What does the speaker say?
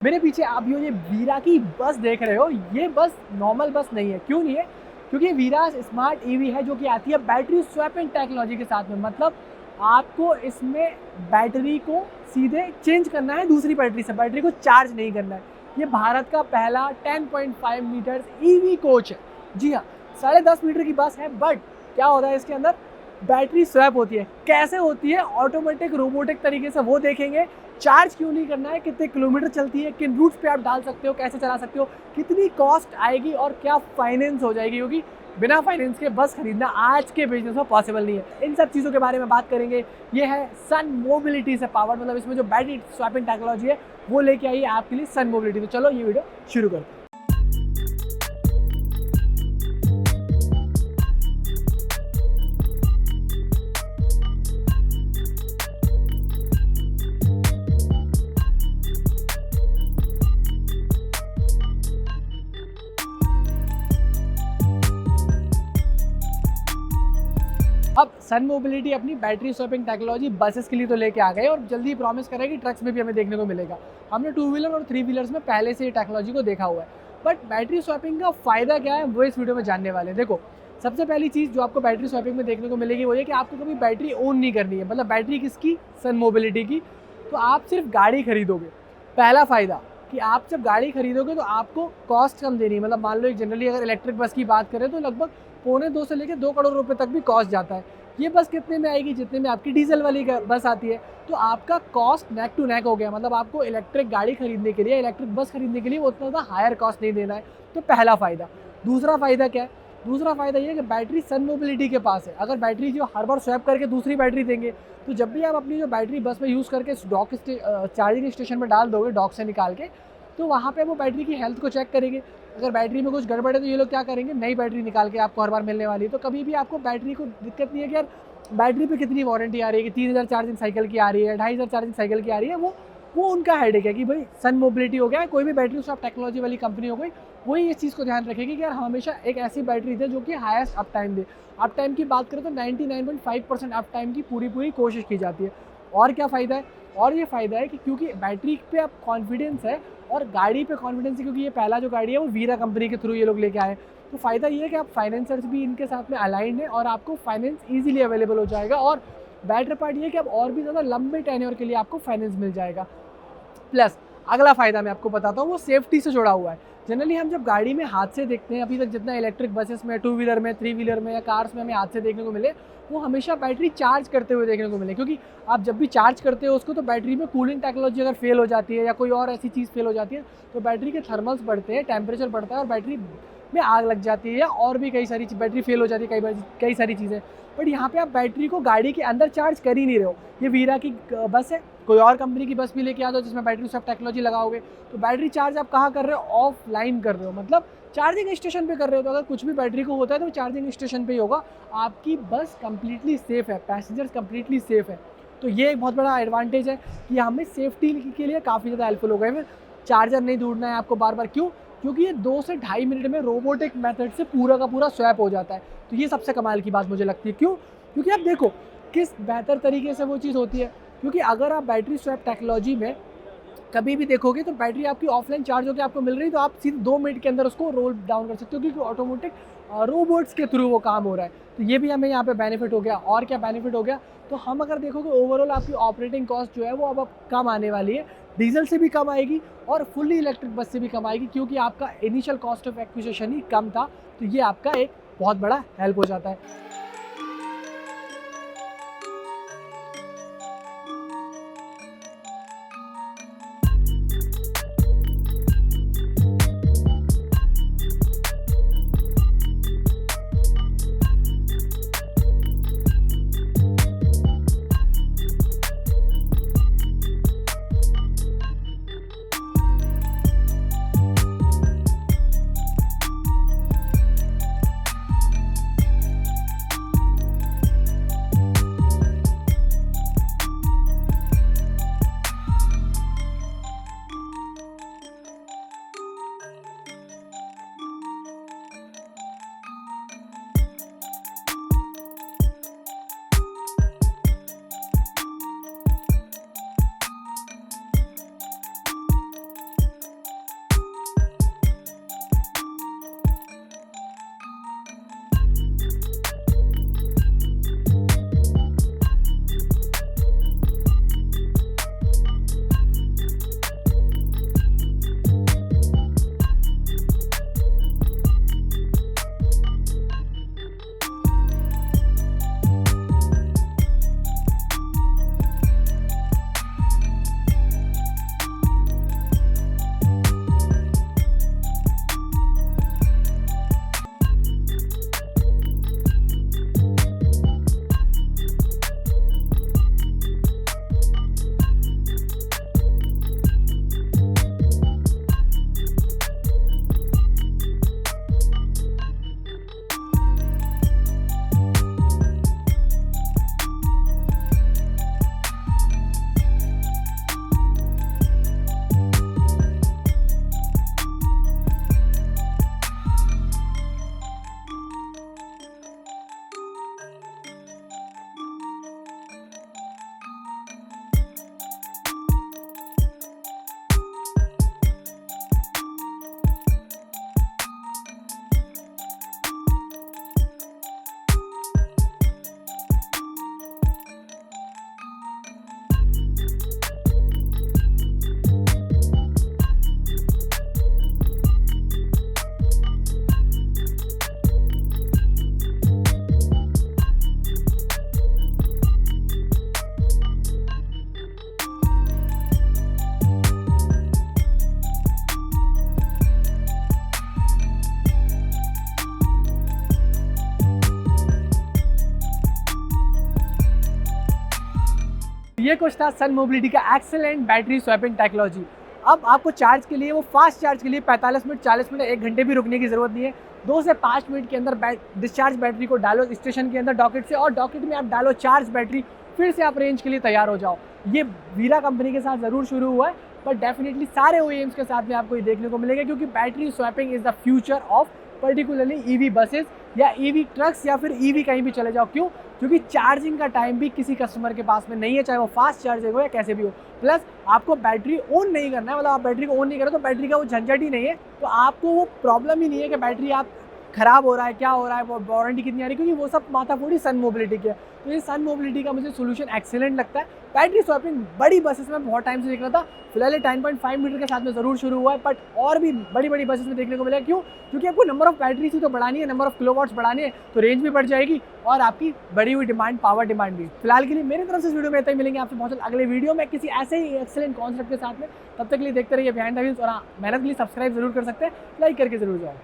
मेरे पीछे आप ये वीरा की बस देख रहे हो। ये बस नॉर्मल बस नहीं है। क्यों नहीं है? क्योंकि वीरा स्मार्ट ईवी है जो कि आती है बैटरी स्वैपिंग टेक्नोलॉजी के साथ में। मतलब आपको इसमें बैटरी को सीधे चेंज करना है दूसरी बैटरी से, बैटरी को चार्ज नहीं करना है। ये भारत का पहला 10.5 मीटर ईवी कोच है। जी हाँ, 10.5 मीटर की बस है, बट क्या होता है इसके अंदर? बैटरी स्वैप होती है। कैसे होती है? ऑटोमेटिक रोबोटिक तरीके से वो देखेंगे। चार्ज क्यों नहीं करना है, कितने किलोमीटर चलती है, किन रूट्स पे आप डाल सकते हो, कैसे चला सकते हो, कितनी कॉस्ट आएगी और क्या फाइनेंस हो जाएगी, क्योंकि बिना फाइनेंस के बस खरीदना आज के बिजनेस में पॉसिबल नहीं है। इन सब चीज़ों के बारे में बात करेंगे। ये है सन मोबिलिटी से पावर, मतलब इसमें जो बैटरी स्वैपिंग टेक्नोलॉजी है वो लेके आई है आपके लिए सन मोबिलिटी। तो चलो ये वीडियो शुरू करते हैं। अब सन मोबिलिटी अपनी बैटरी स्वैपिंग टेक्नोलॉजी बसेस के लिए तो लेके आ गए और जल्दी प्रॉमिस कर रहे हैं कि ट्रक्स में भी हमें देखने को मिलेगा। हमने 2 व्हीलर और 3 व्हीलर्स में पहले से ये टेक्नोलॉजी को देखा हुआ है। बट बैटरी स्वैपिंग का फ़ायदा क्या है वो इस वीडियो में जानने वाले हैं। देखो, सबसे पहली चीज़ जो आपको बैटरी स्वैपिंग में देखने को मिलेगी वो ये कि आपको कभी बैटरी ओन नहीं करनी है। मतलब बैटरी किसकी? सन मोबिलिटी की। तो आप सिर्फ गाड़ी खरीदोगे। पहला फ़ायदा कि आप जब गाड़ी खरीदोगे तो आपको कॉस्ट कम देनी है। मतलब मान लो एक जनरली अगर इलेक्ट्रिक बस की बात करें तो लगभग 2.25 से लेकर 2 करोड़ रुपए तक भी कॉस्ट जाता है। ये बस कितने में आएगी? जितने में आपकी डीजल वाली बस आती है। तो आपका कॉस्ट नेक टू नेक हो गया। मतलब आपको इलेक्ट्रिक गाड़ी खरीदने के लिए, इलेक्ट्रिक बस खरीदने के लिए उतना ज़्यादा हायर कॉस्ट नहीं देना है। तो पहला फ़ायदा। दूसरा फ़ायदा क्या है? दूसरा फ़ायदा ये है कि बैटरी सन मोबिलिटी के पास है। अगर बैटरी जो हर बार स्वैप करके दूसरी बैटरी देंगे, तो जब भी आप अपनी जो बैटरी बस में यूज़ करके डॉक चार्जिंग स्टेशन में डाल दोगे, डॉक से निकाल के, तो वहाँ पे वो बैटरी की हेल्थ को चेक करेंगे। अगर बैटरी में कुछ गड़बड़ है तो ये लोग क्या करेंगे? नई बैटरी निकाल के आपको हर बार मिलने वाली है। तो कभी भी आपको बैटरी को दिक्कत नहीं है कि यार बैटरी पे कितनी वारंटी आ रही है, कि 3000 चार्जिंग साइकिल की आ रही है, 2500 चार्जिंग साइकिल की आ रही है। वो उनका हेडेक है कि भाई सन मोबिलिटी हो गया है, कोई भी बैटरी स्वैप टेक्नोलॉजी वाली कंपनी हो गई, वही इस चीज़ को ध्यान रखेगी कि यार हमेशा एक ऐसी बैटरी दे जो कि हाईएस्ट अप टाइम दे। अप टाइम की बात करें तो 99.5% अप टाइम की पूरी कोशिश की जाती है। और क्या फ़ायदा है? और ये फ़ायदा है कि क्योंकि बैटरी पे अब कॉन्फिडेंस है और गाड़ी पे कॉन्फिडेंस है, क्योंकि ये पहला जो गाड़ी है वो वीरा कंपनी के थ्रू ये लोग लेके आए। तो फ़ायदा ये है कि आप फाइनेंसर्स भी इनके साथ में अलाइंड है और आपको फाइनेंस ईजिली अवेलेबल हो जाएगा। और बेटर पार्ट ये है कि अब और भी ज़्यादा लंबे टेन्योर के लिए आपको फाइनेंस मिल जाएगा। प्लस अगला फ़ायदा मैं आपको बताता हूँ, वो सेफ्टी से जुड़ा हुआ है। जनरली हम जब गाड़ी में हादसे देखते हैं, अभी तक जितना इलेक्ट्रिक बसेस में, 2 व्हीलर में, 3 व्हीलर में या कार्स में हमें हादसे देखने को मिले, वो हमेशा बैटरी चार्ज करते हुए देखने को मिले। क्योंकि आप जब भी चार्ज करते हो उसको, तो बैटरी में कूलिंग टेक्नोलॉजी अगर फेल हो जाती है या कोई और ऐसी चीज़ फेल हो जाती है, तो बैटरी के थर्मल्स बढ़ते हैं, टेम्परेचर बढ़ता है और बैटरी में आग लग जाती है, या और भी कई सारी बैटरी फेल हो जाती है, कई सारी चीज़ें। बट यहाँ पे आप बैटरी को गाड़ी के अंदर चार्ज कर ही नहीं रहे हो। ये वीरा की बस है, कोई और कंपनी की बस भी लेके आ दो जिसमें बैटरी स्वैप टेक्नोलॉजी लगाओगे, तो बैटरी चार्ज आप कहाँ कर रहे हो? ऑफलाइन कर रहे हो। मतलब चार्जिंग स्टेशन पे कर रहे हो। तो अगर कुछ भी बैटरी को होता है तो चार्जिंग स्टेशन पे ही होगा। आपकी बस कंप्लीटली सेफ़ है, पैसेंजर्स कंप्लीटली सेफ़ है। तो ये एक बहुत बड़ा एडवांटेज है कि हमें सेफ्टी के लिए काफ़ी ज़्यादा हेल्पफुल हो गए। फिर चार्जर नहीं ढूंढना है आपको बार बार। क्यों? क्योंकि ये 2 से ढाई मिनट में रोबोटिक मेथड से पूरा का पूरा स्वैप हो जाता है। तो ये सबसे कमाल की बात मुझे लगती है। क्यों? क्योंकि आप देखो किस बेहतर तरीके से वो चीज़ होती है। क्योंकि अगर आप बैटरी स्वैप टेक्नोलॉजी में कभी भी देखोगे तो बैटरी आपकी ऑफलाइन चार्ज होकर आपको मिल रही, तो आप सीधे 2 मिनट के अंदर उसको रोल डाउन कर सकते हो, क्योंकि ऑटोमेटिक रोबोट्स के थ्रू वो काम हो रहा है। तो ये भी हमें यहाँ पे बेनिफिट हो गया। और क्या बेनिफिट हो गया? तो हम अगर देखोगे ओवरऑल आपकी ऑपरेटिंग कॉस्ट जो है वो अब कम आने वाली है। डीजल से भी कम आएगी और फुल्ली इलेक्ट्रिक बस से भी कम आएगी, क्योंकि आपका इनिशियल कॉस्ट ऑफ एक्विजिशन ही कम था। तो ये आपका एक बहुत बड़ा हेल्प हो जाता है। ये कुछ था सन मोबिलिटी का एक्सेलेंट बैटरी स्वैपिंग टेक्नोलॉजी। अब आपको चार्ज के लिए, वो फास्ट चार्ज के लिए 45 मिनट, 40 मिनट, 1 घंटे भी रुकने की ज़रूरत नहीं है। 2 से 5 मिनट के अंदर डिस्चार्ज बैटरी को डालो स्टेशन के अंदर डॉकेट से, और डॉकेट में आप डालो चार्ज बैटरी, फिर से आप रेंज के लिए तैयार हो जाओ। ये वीरा कंपनी के साथ ज़रूर शुरू हुआ है, बट डेफिनेटली सारे OEMs के साथ में आपको ये देखने को मिलेगा, क्योंकि battery swapping is the future of particularly EV buses या EV ट्रक्स या फिर EV कहीं भी चले जाओ। क्यों? क्योंकि चार्जिंग का टाइम भी किसी कस्टमर के पास में नहीं है, चाहे वो फास्ट चार्जिंग हो या कैसे भी हो। प्लस आपको बैटरी ऑन नहीं करना है, मतलब आप बैटरी को ऑन नहीं करें तो बैटरी का वो झंझट ही नहीं है, तो आपको वो प्रॉब्लम ही नहीं है कि बैटरी आप खराब हो रहा है, क्या हो रहा है, वारंटी कितनी आ रही है, क्योंकि वो सब माथाफोड़ी सन मोबिलिटी की है। तो ये सन मोबिलिटी का मुझे सोल्यूशन एक्सीलेंट लगता है। बैटरी स्वैपिंग बड़ी बसेस में बहुत टाइम से देख रहा था, फिलहाल 10.5 मीटर के साथ में ज़रूर शुरू हुआ है, बट और भी बड़ी बड़ी बसेस में देखने को मिलेगा। क्यों? क्योंकि आपको नंबर ऑफ बैटरीज ही तो बढ़ानी है, नंबर ऑफ किलोवाट्स बढ़ानी है, तो रेंज भी बढ़ जाएगी और आपकी बढ़ी हुई डिमांड, पावर डिमांड भी। फिलहाल के लिए मेरी तरफ से इस वीडियो में इतना ही, मिलेंगे आपसे बहुत अगले वीडियो में किसी ऐसे ही एक्सीलेंट कॉन्सेप्ट के साथ में। तब तक के लिए देखते रहिए बिहाइंड द व्हील्स, और हाँ, मेहनत के लिए सब्सक्राइब जरूर कर सकते हैं, लाइक करके जरूर जाओ।